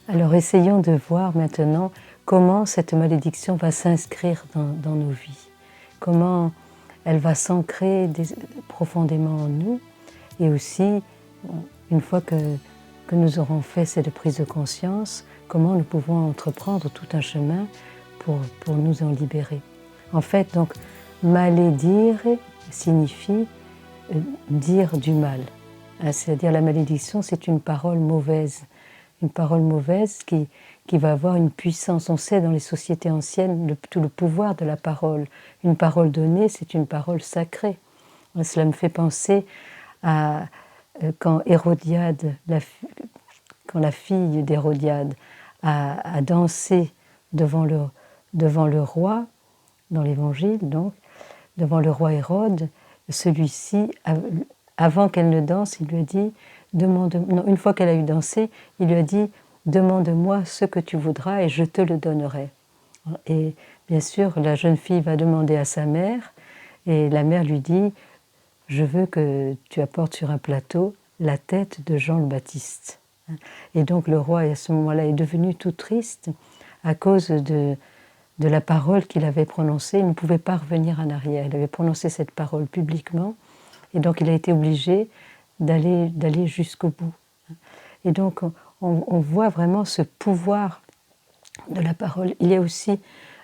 Alors essayons de voir maintenant comment cette malédiction va s'inscrire dans nos vies, comment elle va s'ancrer profondément en nous, et aussi, une fois que nous aurons fait cette prise de conscience, comment nous pouvons entreprendre tout un chemin pour nous en libérer. En fait, donc, malédire signifie dire du mal. C'est-à-dire la malédiction, c'est une parole mauvaise qui va avoir une puissance. On sait dans les sociétés anciennes tout le pouvoir de la parole. Une parole donnée, c'est une parole sacrée. Cela me fait penser à quand Hérodiade, quand la fille d'Hérodiade a dansé devant le roi, dans l'Évangile donc, devant le roi Hérode, celui-ci, avant qu'elle ne danse, il lui a dit, une fois qu'elle a eu dansé, il lui a dit, demande-moi ce que tu voudras et je te le donnerai. Et bien sûr, la jeune fille va demander à sa mère, et la mère lui dit, je veux que tu apportes sur un plateau la tête de Jean le Baptiste. Et donc le roi, à ce moment-là, est devenu tout triste à cause de la parole qu'il avait prononcée. Il ne pouvait pas revenir en arrière. Il avait prononcé cette parole publiquement, et donc il a été obligé d'aller jusqu'au bout. Et donc on voit vraiment ce pouvoir de la parole. Il y a aussi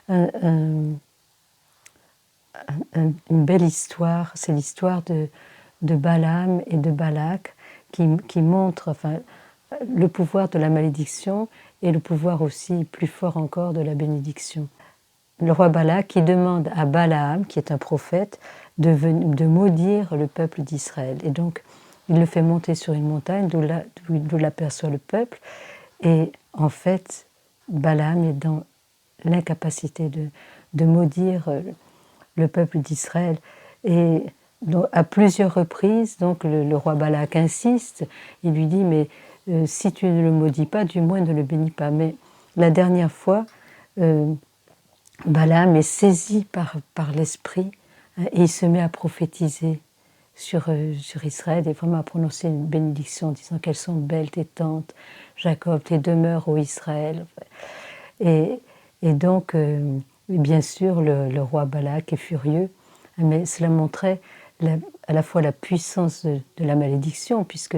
une belle histoire, c'est l'histoire de Balaam et de Balak qui montre le pouvoir de la malédiction et le pouvoir aussi plus fort encore de la bénédiction. Le roi Balak qui demande à Balaam, qui est un prophète, de maudire le peuple d'Israël. Et donc, il le fait monter sur une montagne d'où l'aperçoit le peuple. Et en fait, Balaam est dans l'incapacité de maudire le peuple d'Israël. Et donc, à plusieurs reprises, donc, le roi Balak insiste. Il lui dit, mais si tu ne le maudis pas, du moins ne le bénis pas. Mais la dernière fois, Balaam est saisi par l'esprit, et il se met à prophétiser sur Israël et vraiment à prononcer une bénédiction en disant qu'elles sont belles tes tentes, Jacob, tes demeures, ô Israël. Et donc, bien sûr, le roi Balak est furieux, mais cela montrait à la fois la puissance de la malédiction, puisque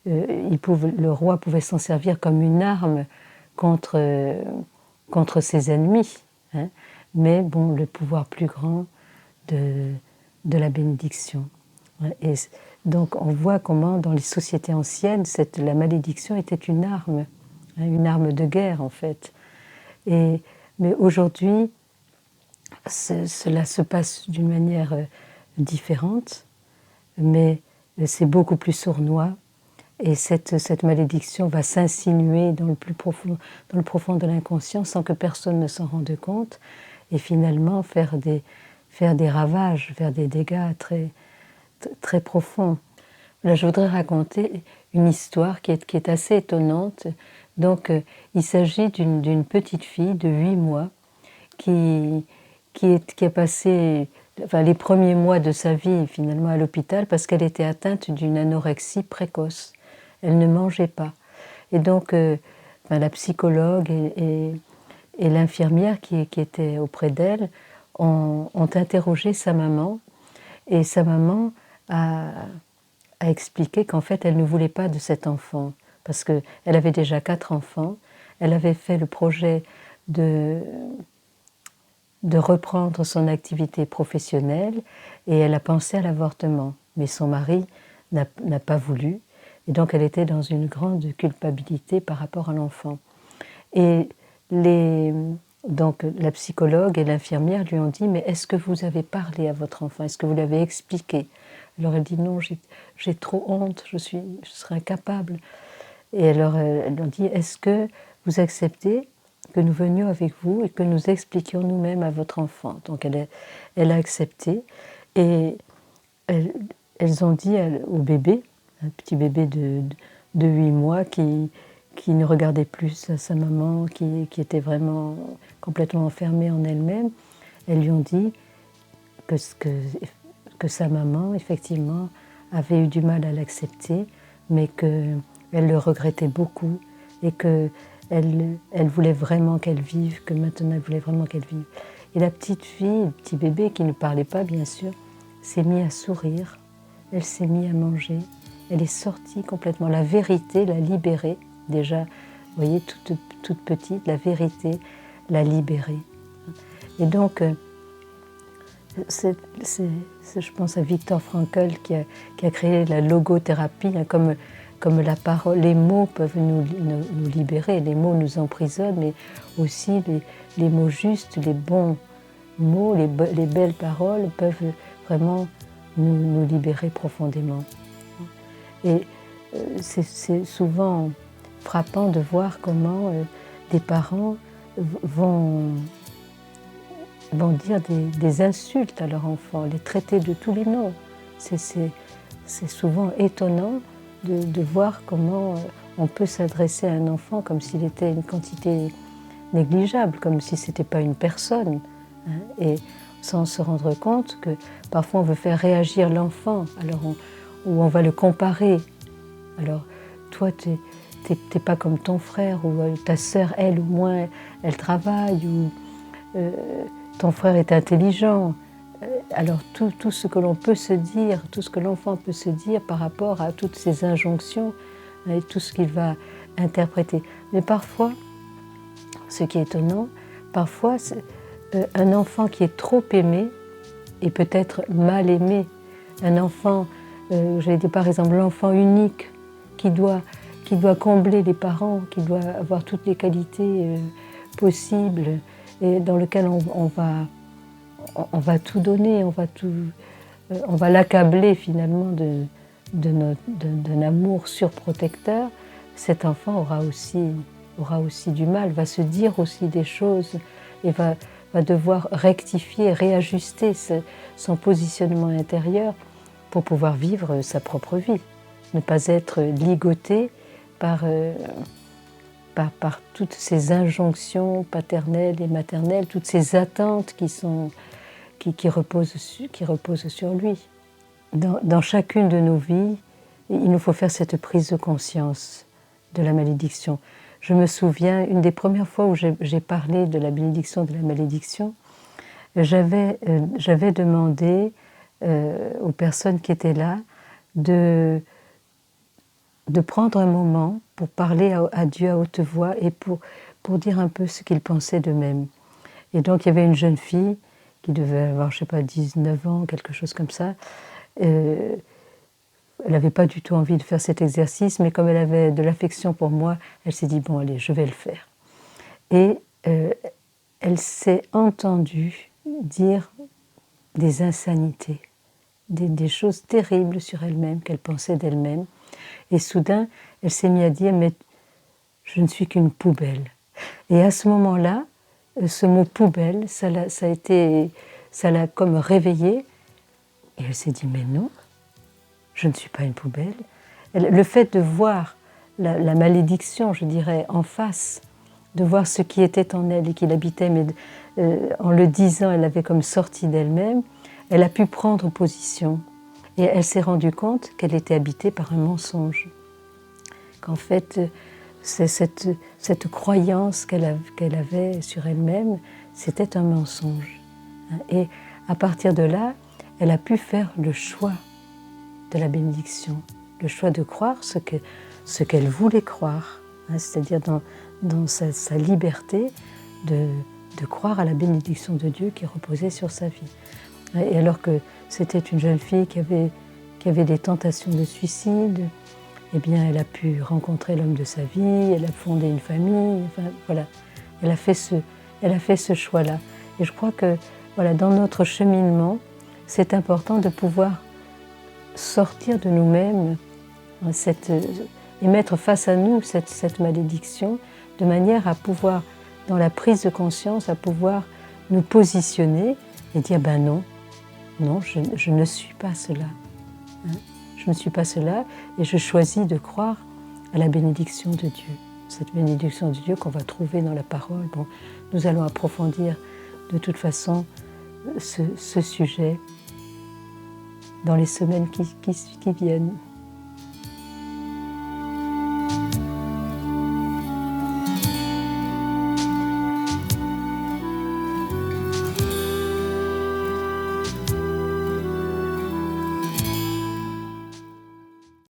le roi pouvait s'en servir comme une arme contre ses ennemis. Mais bon, le pouvoir plus grand de la bénédiction. Et donc on voit comment dans les sociétés anciennes, la malédiction était une arme de guerre en fait. Mais aujourd'hui, cela se passe d'une manière différente, mais c'est beaucoup plus sournois. Et cette malédiction va s'insinuer dans le profond de l'inconscient sans que personne ne s'en rende compte, et finalement faire des ravages, faire des dégâts très, très profonds. Là, je voudrais raconter une histoire qui est assez étonnante. Donc, il s'agit d'une petite fille de 8 mois qui a passé les premiers mois de sa vie finalement à l'hôpital parce qu'elle était atteinte d'une anorexie précoce. Elle ne mangeait pas. Et donc, la psychologue et l'infirmière qui était auprès d'elle ont interrogé sa maman. Et sa maman a expliqué qu'en fait, elle ne voulait pas de cet enfant. Parce qu'elle avait déjà 4 enfants. Elle avait fait le projet de reprendre son activité professionnelle et elle a pensé à l'avortement. Mais son mari n'a pas voulu. Et donc, elle était dans une grande culpabilité par rapport à l'enfant. Et donc, la psychologue et l'infirmière lui ont dit « Mais est-ce que vous avez parlé à votre enfant? Est-ce que vous l'avez expliqué ?» Alors, elle dit « Non, j'ai trop honte, je serais incapable. » Et alors, elles ont dit « Est-ce que vous acceptez que nous venions avec vous et que nous expliquions nous-mêmes à votre enfant ?» Donc, elle a accepté. Et elles ont dit au bébé, un petit bébé de 8 mois qui ne regardait plus sa maman, qui était vraiment complètement enfermée en elle-même, elles lui ont dit que sa maman, effectivement, avait eu du mal à l'accepter, mais qu'elle le regrettait beaucoup et qu'elle elle voulait vraiment qu'elle vive, que maintenant elle voulait vraiment qu'elle vive. Et la petite fille, le petit bébé qui ne parlait pas bien sûr, s'est mise à sourire, elle s'est mise à manger, elle est sortie complètement. La vérité l'a libérée, déjà, vous voyez, toute petite, la vérité l'a libérée. Et donc, je pense à Viktor Frankl qui a créé la logothérapie, hein, comme la parole, les mots peuvent nous libérer, les mots nous emprisonnent, mais aussi les mots justes, les bons mots, les belles paroles peuvent vraiment nous libérer profondément. Et c'est souvent frappant de voir comment des parents vont dire des insultes à leur enfant, les traiter de tous les noms. C'est souvent étonnant de voir comment on peut s'adresser à un enfant comme s'il était une quantité négligeable, comme si ce n'était pas une personne, hein, et sans se rendre compte que parfois on veut faire réagir l'enfant, ou on va le comparer. Alors, toi, t'es pas comme ton frère, ou ta sœur, elle, au moins, elle travaille, ou ton frère est intelligent. Alors tout ce que l'on peut se dire, tout ce que l'enfant peut se dire par rapport à toutes ces injonctions et tout ce qu'il va interpréter. Mais parfois, ce qui est étonnant, parfois un enfant qui est trop aimé est peut-être mal aimé. Un enfant, j'allais dire par exemple l'enfant unique qui doit combler les parents, qui doit avoir toutes les qualités possibles et dans lequel on va tout donner, on va l'accabler finalement d'un amour surprotecteur. Cet enfant aura aussi du mal, va se dire aussi des choses et va devoir rectifier, réajuster son positionnement intérieur pour pouvoir vivre sa propre vie, ne pas être ligoté par toutes ces injonctions paternelles et maternelles, toutes ces attentes qui reposent sur lui. Dans chacune de nos vies, il nous faut faire cette prise de conscience de la malédiction. Je me souviens, une des premières fois où j'ai parlé de la bénédiction, de la malédiction, j'avais demandé aux personnes qui étaient là de prendre un moment pour parler à Dieu à haute voix et pour dire un peu ce qu'ils pensaient d'eux-mêmes. Et donc il y avait une jeune fille qui devait avoir, je ne sais pas, 19 ans, quelque chose comme ça. Elle n'avait pas du tout envie de faire cet exercice, mais comme elle avait de l'affection pour moi, elle s'est dit, bon allez, je vais le faire. Et elle s'est entendue dire des insanités, des choses terribles sur elle-même, qu'elle pensait d'elle-même. Et soudain, elle s'est mise à dire, mais je ne suis qu'une poubelle. Et à ce moment-là, ce mot poubelle, ça l'a comme réveillée. Et elle s'est dit, mais non, je ne suis pas une poubelle. Le fait de voir la malédiction, je dirais, en face, de voir ce qui était en elle et qui l'habitait, mais en le disant, elle avait comme sorti d'elle-même, elle a pu prendre position. Et elle s'est rendue compte qu'elle était habitée par un mensonge. Qu'en fait, cette croyance qu'elle avait sur elle-même, c'était un mensonge. Et à partir de là, elle a pu faire le choix de la bénédiction, le choix de croire ce qu'elle voulait croire, c'est-à-dire dans sa liberté de croire à la bénédiction de Dieu qui reposait sur sa vie. Et alors que c'était une jeune fille qui avait des tentations de suicide, eh bien elle a pu rencontrer l'homme de sa vie, elle a fondé une famille, enfin, voilà. Elle a fait ce choix-là. Et je crois que voilà, dans notre cheminement, c'est important de pouvoir sortir de nous-mêmes et mettre face à nous cette malédiction, de manière à pouvoir, dans la prise de conscience, à pouvoir nous positionner et dire ben non, je ne suis pas cela. Je ne suis pas cela et je choisis de croire à la bénédiction de Dieu. Cette bénédiction de Dieu qu'on va trouver dans la parole. Bon, nous allons approfondir de toute façon ce sujet dans les semaines qui viennent.